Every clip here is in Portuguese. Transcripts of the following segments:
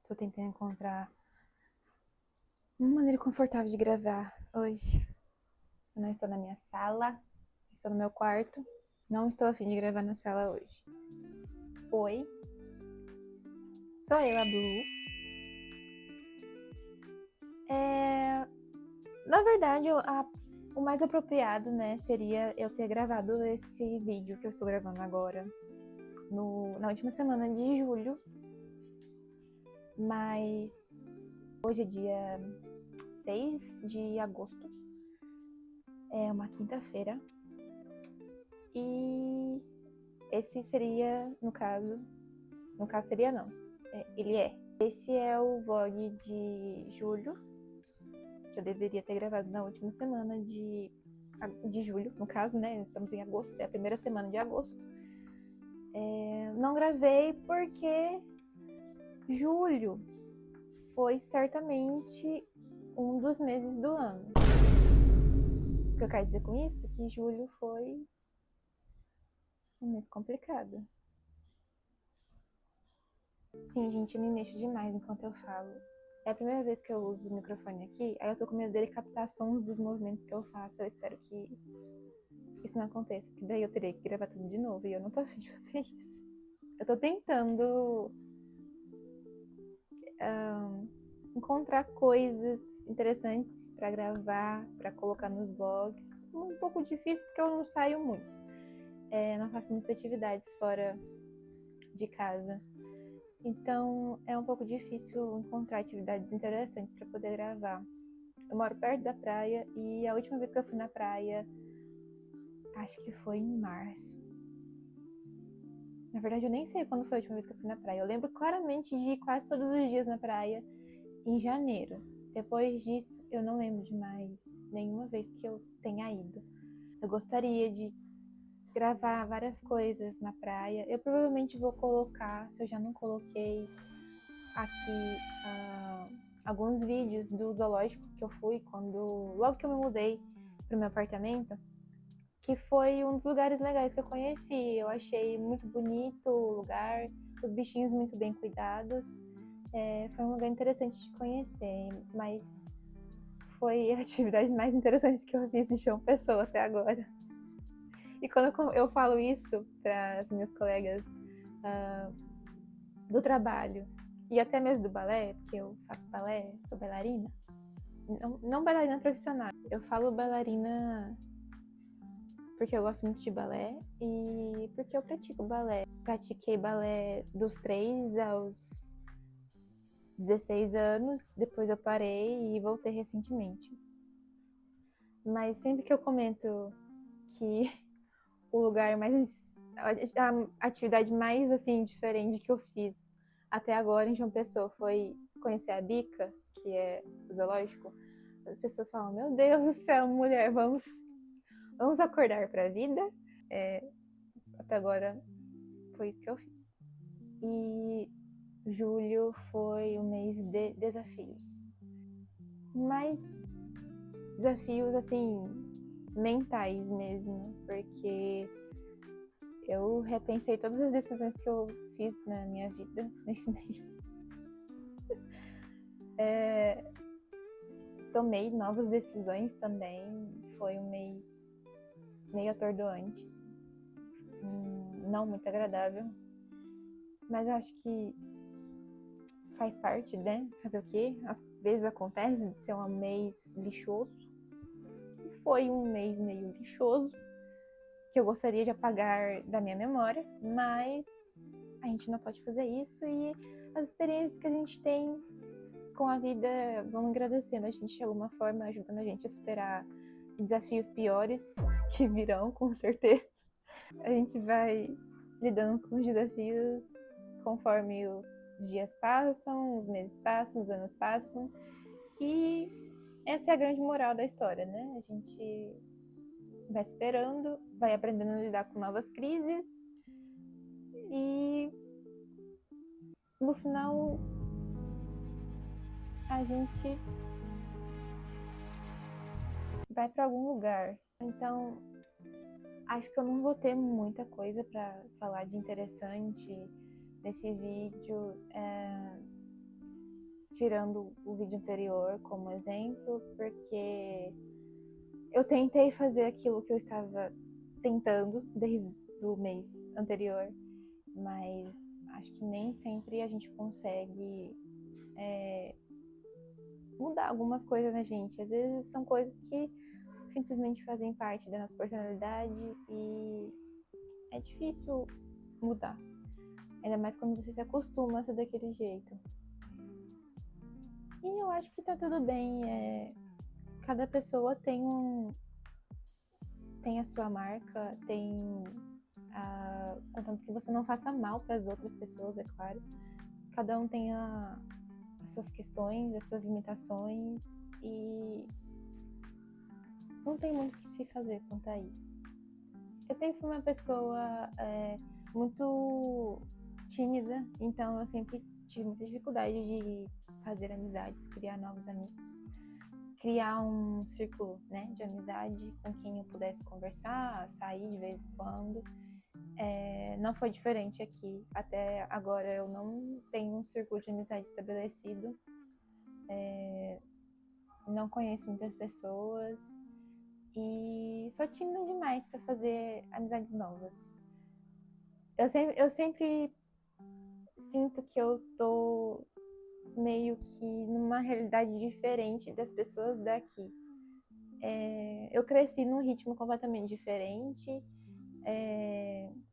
Tô tentando encontrar uma maneira confortável de gravar hoje. Eu não estou na minha sala, estou no meu quarto. Não estou a fim de gravar na sala hoje. Oi, sou eu, a Blue. Na verdade, o mais apropriado, né, seria eu ter gravado esse vídeo que eu estou gravando agora na última semana de julho. Mas hoje é dia 6 de agosto. É uma quinta-feira. E esse seria, no caso seria não, ele é. Esse é o vlog de julho, que eu deveria ter gravado na última semana de julho, no caso, né? Estamos em agosto, é a primeira semana de agosto. Não gravei porque julho foi certamente um dos meses do ano. O que eu quero dizer com isso? Que julho foi um mês complicado. Sim, gente, eu me mexo demais enquanto eu falo. É a primeira vez que eu uso o microfone aqui, aí eu tô com medo dele captar sons dos movimentos que eu faço. Eu espero que isso não aconteça, porque daí eu teria que gravar tudo de novo e eu não tô afim de fazer isso. Eu tô tentando encontrar coisas interessantes pra gravar, pra colocar nos vlogs. Um pouco difícil porque eu não saio muito. Não faço muitas atividades fora de casa. Então é um pouco difícil encontrar atividades interessantes para poder gravar. Eu moro perto da praia e a última vez que eu fui na praia, acho que foi em março. Na verdade, eu nem sei quando foi a última vez que eu fui na praia. Eu lembro claramente de ir quase todos os dias na praia em janeiro. Depois disso, eu não lembro de mais nenhuma vez que eu tenha ido. Eu gostaria de gravar várias coisas na praia. Eu provavelmente vou colocar, se eu já não coloquei, aqui alguns vídeos do zoológico que eu fui logo que eu me mudei pro meu apartamento, que foi um dos lugares legais que eu conheci. Eu achei muito bonito o lugar, os bichinhos muito bem cuidados. Foi um lugar interessante de conhecer, mas foi a atividade mais interessante que eu fiz em João Pessoa até agora. E quando eu falo isso para as minhas colegas do trabalho e até mesmo do balé, porque eu faço balé, sou bailarina, não bailarina profissional, eu falo bailarina porque eu gosto muito de balé e porque eu pratico balé. Pratiquei balé dos 3 aos 16 anos, depois eu parei e voltei recentemente. Mas sempre que eu comento que o lugar mais, a atividade mais assim diferente que eu fiz até agora em João Pessoa foi conhecer a Bica, que é o zoológico, as pessoas falam: meu Deus do céu, mulher, vamos acordar para a vida. Até agora foi isso que eu fiz. E julho foi o mês de desafios, mas desafios assim mentais mesmo, porque eu repensei todas as decisões que eu fiz na minha vida nesse mês. Tomei novas decisões também. Foi um mês meio atordoante, não muito agradável, mas acho que faz parte, né? Fazer o quê? Às vezes acontece de ser um mês lixoso. E foi um mês meio lixoso, que eu gostaria de apagar da minha memória, mas a gente não pode fazer isso e as experiências que a gente tem com a vida vão agradecendo a gente de alguma forma, ajudando a gente a superar desafios piores que virão, com certeza. A gente vai lidando com os desafios conforme os dias passam, os meses passam, os anos passam. E essa é a grande moral da história, né? A gente vai esperando, vai aprendendo a lidar com novas crises e no final a gente vai para algum lugar. Então, acho que eu não vou ter muita coisa para falar de interessante nesse vídeo. tirando o vídeo anterior como exemplo, porque eu tentei fazer aquilo que eu estava tentando desde o mês anterior, mas acho que nem sempre a gente consegue mudar algumas coisas na gente. Às vezes são coisas que simplesmente fazem parte da nossa personalidade e é difícil mudar. Ainda mais quando você se acostuma a ser daquele jeito. E eu acho que tá tudo bem. Cada pessoa tem a sua marca, contanto que você não faça mal para as outras pessoas, é claro. Cada um tem as suas questões, as suas limitações e não tem muito o que se fazer quanto a isso. Eu sempre fui uma pessoa muito tímida, então eu sempre tive muita dificuldade de fazer amizades, criar novos amigos, criar um círculo, né, de amizade com quem eu pudesse conversar, sair de vez em quando. Não foi diferente aqui. Até agora eu não tenho um círculo de amizade estabelecido. Não conheço muitas pessoas e sou tímida demais para fazer amizades novas. Eu sempre sinto que eu tô meio que numa realidade diferente das pessoas daqui. Eu cresci num ritmo completamente diferente,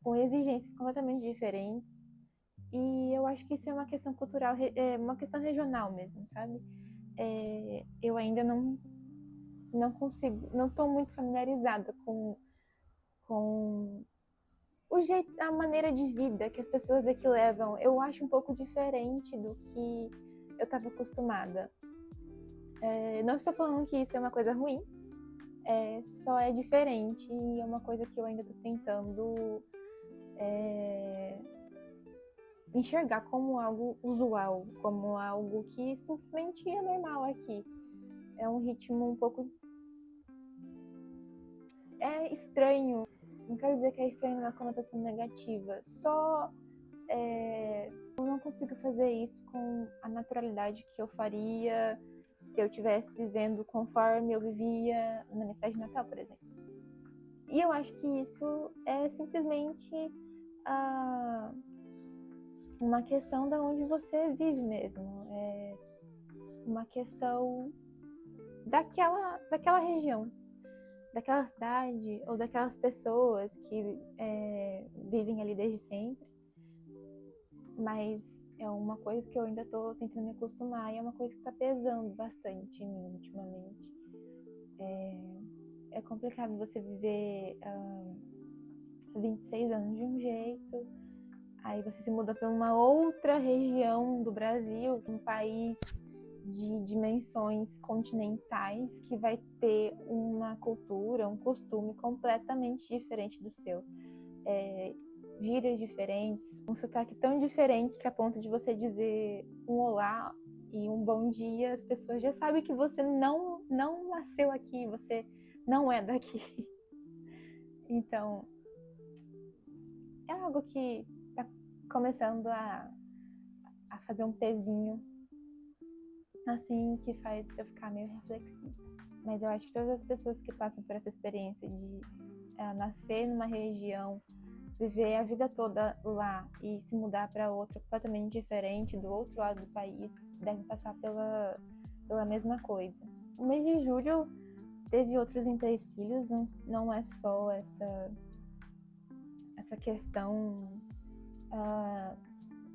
com exigências completamente diferentes. E eu acho que isso é uma questão cultural, uma questão regional mesmo, sabe? Eu ainda não consigo, não estou muito familiarizada com o jeito, a maneira de vida que as pessoas daqui levam. Eu acho um pouco diferente do que eu estava acostumada. Não estou falando que isso é uma coisa ruim, só é diferente e é uma coisa que eu ainda estou tentando enxergar como algo usual, como algo que simplesmente é normal aqui. É um ritmo um pouco estranho. Não quero dizer que é estranho na conotação negativa, só eu não consigo fazer isso com a naturalidade que eu faria se eu estivesse vivendo conforme eu vivia na minha cidade natal, por exemplo. E eu acho que isso é simplesmente uma questão de onde você vive mesmo. É uma questão daquela região, daquela cidade ou daquelas pessoas que vivem ali desde sempre. Mas é uma coisa que eu ainda tô tentando me acostumar e é uma coisa que tá pesando bastante em mim ultimamente. É complicado você viver 26 anos de um jeito, aí você se muda para uma outra região do Brasil, um país de dimensões continentais que vai ter uma cultura, um costume completamente diferente do seu. Gírias diferentes, um sotaque tão diferente que a ponto de você dizer um olá e um bom dia, as pessoas já sabem que você não nasceu aqui, você não é daqui. Então, é algo que tá começando a fazer um pezinho, assim, que faz eu ficar meio reflexiva. Mas eu acho que todas as pessoas que passam por essa experiência de nascer numa região, viver a vida toda lá e se mudar para outra completamente diferente, do outro lado do país, devem passar pela mesma coisa. O mês de julho teve outros empecilhos, não é só essa questão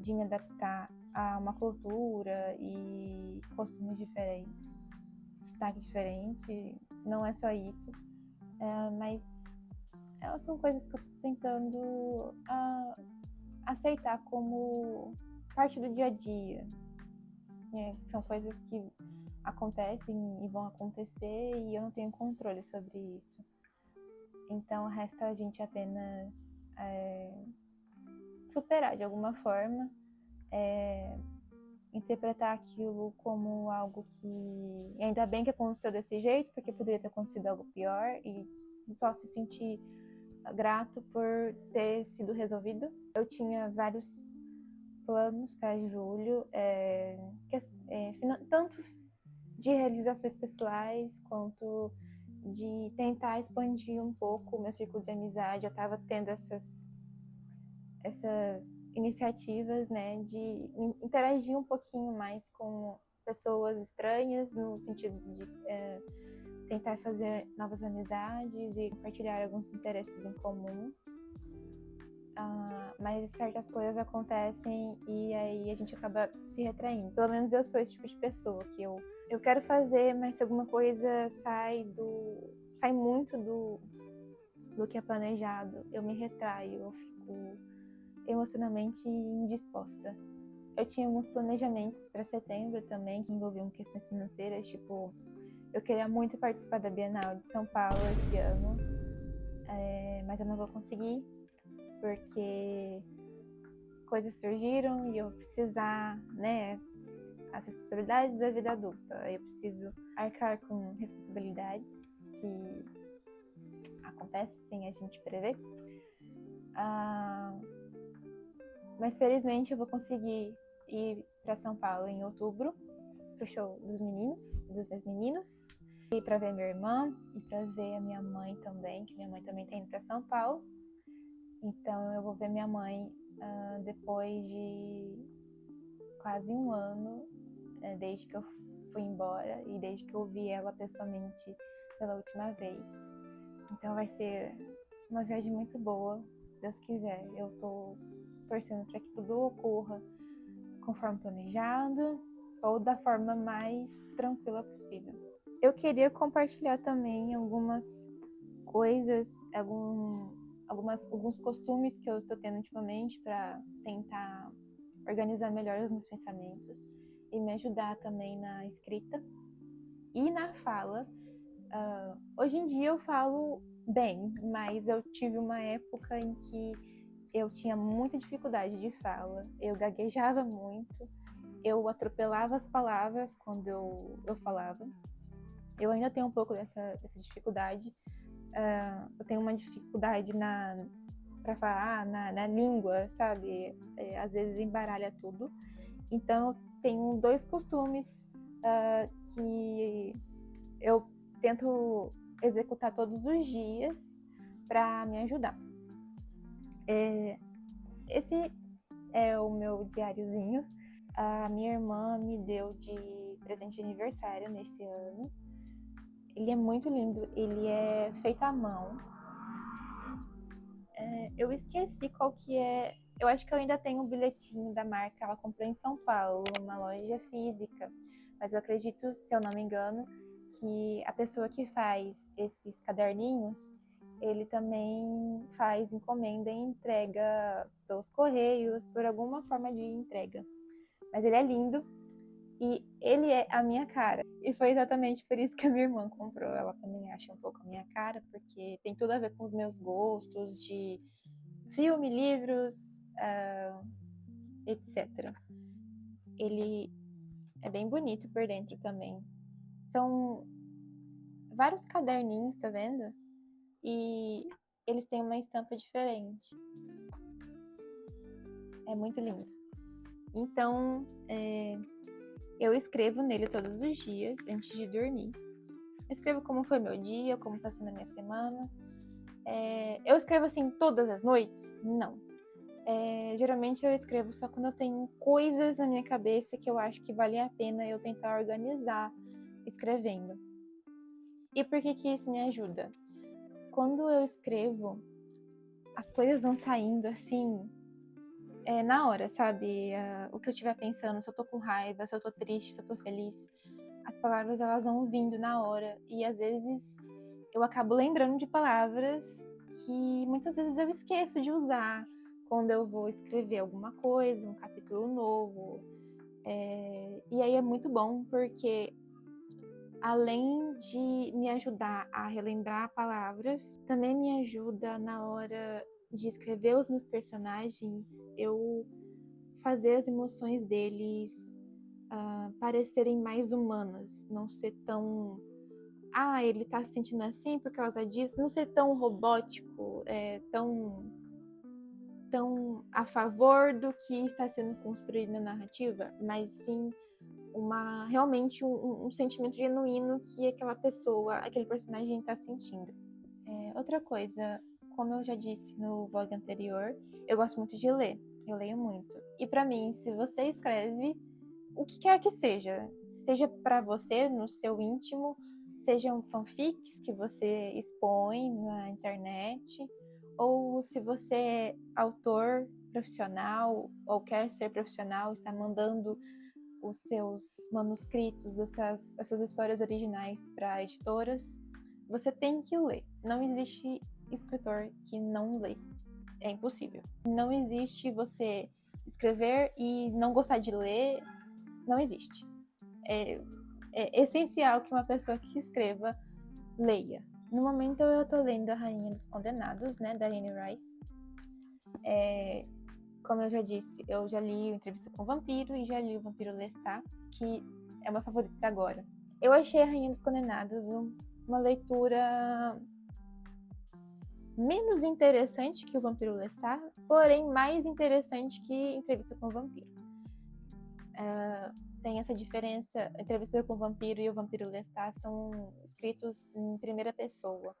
de me adaptar a uma cultura e costumes diferentes, sotaque diferente, não é só isso, mas são coisas que eu estou tentando aceitar como parte do dia a dia. São coisas que acontecem e vão acontecer e eu não tenho controle sobre isso. Então resta a gente apenas superar de alguma forma, interpretar aquilo como algo que ainda bem que aconteceu desse jeito, porque poderia ter acontecido algo pior, e só se sentir grato por ter sido resolvido. Eu tinha vários planos para julho, tanto de realizações pessoais quanto de tentar expandir um pouco o meu círculo de amizade. Eu estava tendo essas iniciativas, né, de interagir um pouquinho mais com pessoas estranhas, no sentido de tentar fazer novas amizades e compartilhar alguns interesses em comum. Mas certas coisas acontecem e aí a gente acaba se retraindo. Pelo menos eu sou esse tipo de pessoa, que eu quero fazer, mas se alguma coisa sai muito do que é planejado, eu me retraio, eu fico emocionalmente indisposta. Eu tinha alguns planejamentos para setembro também, que envolviam questões financeiras, tipo, eu queria muito participar da Bienal de São Paulo esse ano, mas eu não vou conseguir, porque coisas surgiram e eu vou precisar, né, as responsabilidades da vida adulta. Eu preciso arcar com responsabilidades que acontecem sem a gente prever. Mas felizmente eu vou conseguir ir para São Paulo em outubro, pro show dos meus meninos, e para ver minha irmã e para ver a minha mãe também, que minha mãe também tá indo para São Paulo. Então eu vou ver minha mãe depois de quase um ano, desde que eu fui embora e desde que eu vi ela pessoalmente pela última vez. Então vai ser uma viagem muito boa, se Deus quiser. Eu tô torcendo para que tudo ocorra conforme planejado ou da forma mais tranquila possível. Eu queria compartilhar também algumas coisas, alguns costumes que eu estou tendo ultimamente para tentar organizar melhor os meus pensamentos e me ajudar também na escrita e na fala. Hoje em dia eu falo bem, mas eu tive uma época em que eu tinha muita dificuldade de fala, eu gaguejava muito, eu atropelava as palavras quando eu falava. Eu ainda tenho um pouco dessa dificuldade. Eu tenho uma dificuldade para falar na língua, sabe? Às vezes embaralha tudo. Então, eu tenho dois costumes que eu tento executar todos os dias para me ajudar. Esse é o meu diáriozinho. A minha irmã me deu de presente de aniversário nesse ano. Ele é muito lindo, ele é feito à mão. Eu esqueci qual que é. Eu acho que eu ainda tenho um bilhetinho da marca. Ela comprou em São Paulo, numa loja física. Mas eu acredito, se eu não me engano, que a pessoa que faz esses caderninhos, ele também faz encomenda e entrega pelos correios, por alguma forma de entrega. Mas ele é lindo e ele é a minha cara. E foi exatamente por isso que a minha irmã comprou. Ela também acha um pouco a minha cara, porque tem tudo a ver com os meus gostos de filme, livros, etc. Ele é bem bonito por dentro também. São vários caderninhos, tá vendo? E eles têm uma estampa diferente. É muito lindo. Então, eu escrevo nele todos os dias antes de dormir. Eu escrevo como foi meu dia, como tá sendo a minha semana. Eu escrevo assim todas as noites? Não. Geralmente eu escrevo só quando eu tenho coisas na minha cabeça que eu acho que vale a pena eu tentar organizar escrevendo. E por que isso me ajuda? Quando eu escrevo, as coisas vão saindo assim, na hora, sabe? O que eu estiver pensando, se eu tô com raiva, se eu tô triste, se eu tô feliz, as palavras elas vão vindo na hora. E às vezes eu acabo lembrando de palavras que muitas vezes eu esqueço de usar quando eu vou escrever alguma coisa, um capítulo novo. E aí é muito bom porque, além de me ajudar a relembrar palavras, também me ajuda na hora de escrever os meus personagens, eu fazer as emoções deles parecerem mais humanas, não ser tão ele tá se sentindo assim por causa disso, não ser tão robótico, tão tão a favor do que está sendo construído na narrativa, mas sim realmente um sentimento genuíno que aquela pessoa, aquele personagem está sentindo. Outra coisa, como eu já disse no vlog anterior, eu gosto muito de ler, eu leio muito. E para mim, se você escreve o que quer que seja para você, no seu íntimo, sejam fanfics que você expõe na internet, ou se você é autor profissional ou quer ser profissional, está mandando os seus manuscritos, as suas histórias originais para editoras, você tem que ler. Não existe escritor que não lê. É impossível. Não existe você escrever e não gostar de ler. Não existe. É essencial que uma pessoa que escreva leia. No momento eu tô lendo A Rainha dos Condenados, né, da Anne Rice. Como eu já disse, eu já li Entrevista com o Vampiro e já li O Vampiro Lestat, que é uma favorita agora. Eu achei A Rainha dos Condenados uma leitura menos interessante que O Vampiro Lestat, porém mais interessante que Entrevista com o Vampiro. Tem essa diferença. Entrevista com o Vampiro e O Vampiro Lestat são escritos em primeira pessoa.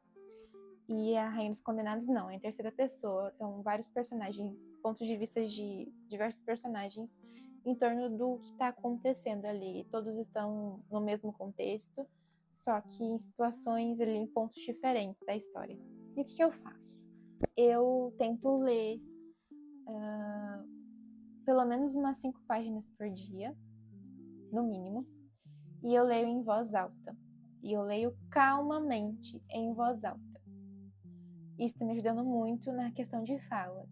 E A Rainha dos Condenados não, é em terceira pessoa. São vários personagens, pontos de vista de diversos personagens em torno do que está acontecendo ali. Todos estão no mesmo contexto, só que em situações ali, em pontos diferentes da história. E o que eu faço? Eu tento ler pelo menos umas 5 páginas por dia, no mínimo, e eu leio em voz alta. E eu leio calmamente em voz alta. Isso está me ajudando muito na questão de fala,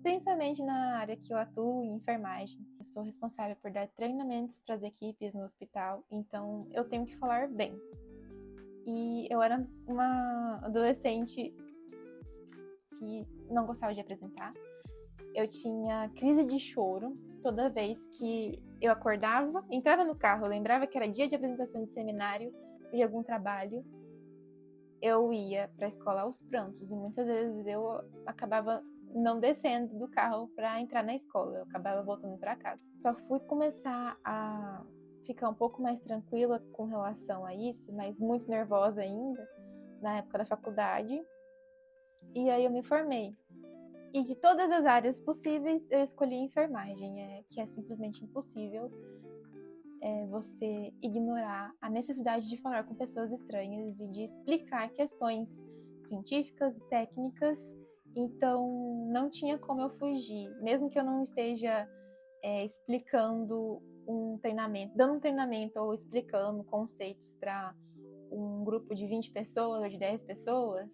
principalmente na área que eu atuo, em enfermagem. Eu sou responsável por dar treinamentos para as equipes no hospital, então eu tenho que falar bem. E eu era uma adolescente que não gostava de apresentar. Eu tinha crise de choro toda vez que eu acordava, entrava no carro, eu lembrava que era dia de apresentação de seminário ou de algum trabalho. Eu ia para a escola aos prantos e muitas vezes eu acabava não descendo do carro para entrar na escola, eu acabava voltando para casa. Só fui começar a ficar um pouco mais tranquila com relação a isso, mas muito nervosa ainda, na época da faculdade. E aí eu me formei. E de todas as áreas possíveis, eu escolhi enfermagem, que é simplesmente impossível você ignorar a necessidade de falar com pessoas estranhas e de explicar questões científicas e técnicas. Então, não tinha como eu fugir, mesmo que eu não esteja explicando dando um treinamento ou explicando conceitos para um grupo de 20 pessoas ou de 10 pessoas.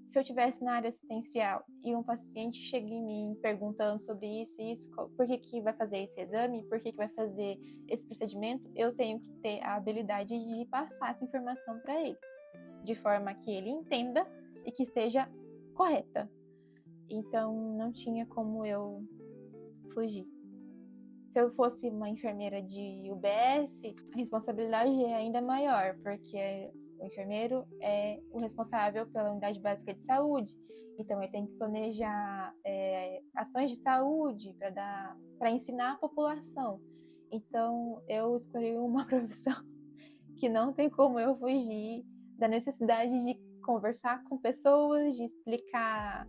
Se eu estivesse na área assistencial e um paciente chega em mim perguntando sobre isso e isso, por que vai fazer esse exame, por que vai fazer esse procedimento, eu tenho que ter a habilidade de passar essa informação para ele, de forma que ele entenda e que esteja correta. Então, não tinha como eu fugir. Se eu fosse uma enfermeira de UBS, a responsabilidade é ainda maior, porque o enfermeiro é o responsável pela unidade básica de saúde, então ele tem que planejar ações de saúde para ensinar a população. Então eu escolhi uma profissão que não tem como eu fugir da necessidade de conversar com pessoas, de explicar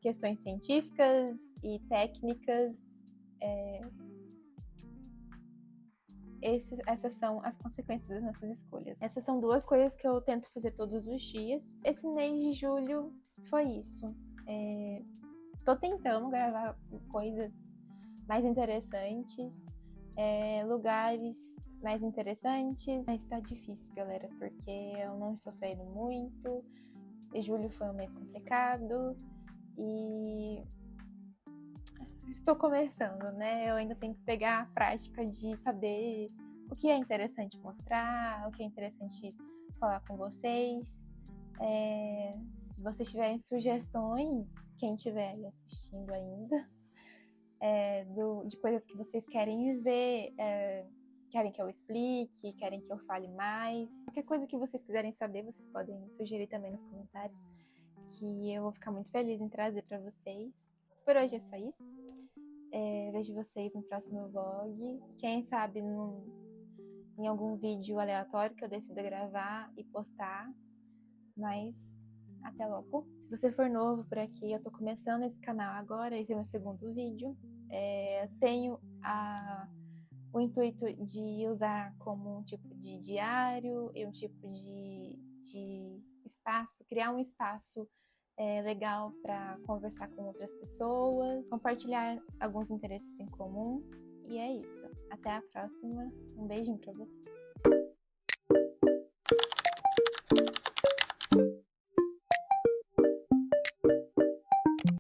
questões científicas e técnicas. Essas são as consequências das nossas escolhas. Essas são 2 coisas que eu tento fazer todos os dias. Esse mês de julho foi isso. Tô tentando gravar coisas mais interessantes, lugares mais interessantes, mas tá difícil, galera, porque eu não estou saindo muito. E julho foi um mês complicado e estou começando, né? Eu ainda tenho que pegar a prática de saber o que é interessante mostrar, o que é interessante falar com vocês. Se vocês tiverem sugestões, quem estiver aí assistindo ainda, de coisas que vocês querem ver, querem que eu explique, querem que eu fale mais. Qualquer coisa que vocês quiserem saber, vocês podem sugerir também nos comentários, que eu vou ficar muito feliz em trazer para vocês. Por hoje é só isso. Vejo vocês no próximo vlog. Quem sabe em algum vídeo aleatório que eu decida gravar e postar. Mas até logo. Se você for novo por aqui, eu tô começando esse canal agora, esse é meu segundo vídeo. Tenho o intuito de usar como um tipo de diário e um tipo de espaço, criar um espaço legal para conversar com outras pessoas, compartilhar alguns interesses em comum. E é isso. Até a próxima. Um beijinho para vocês.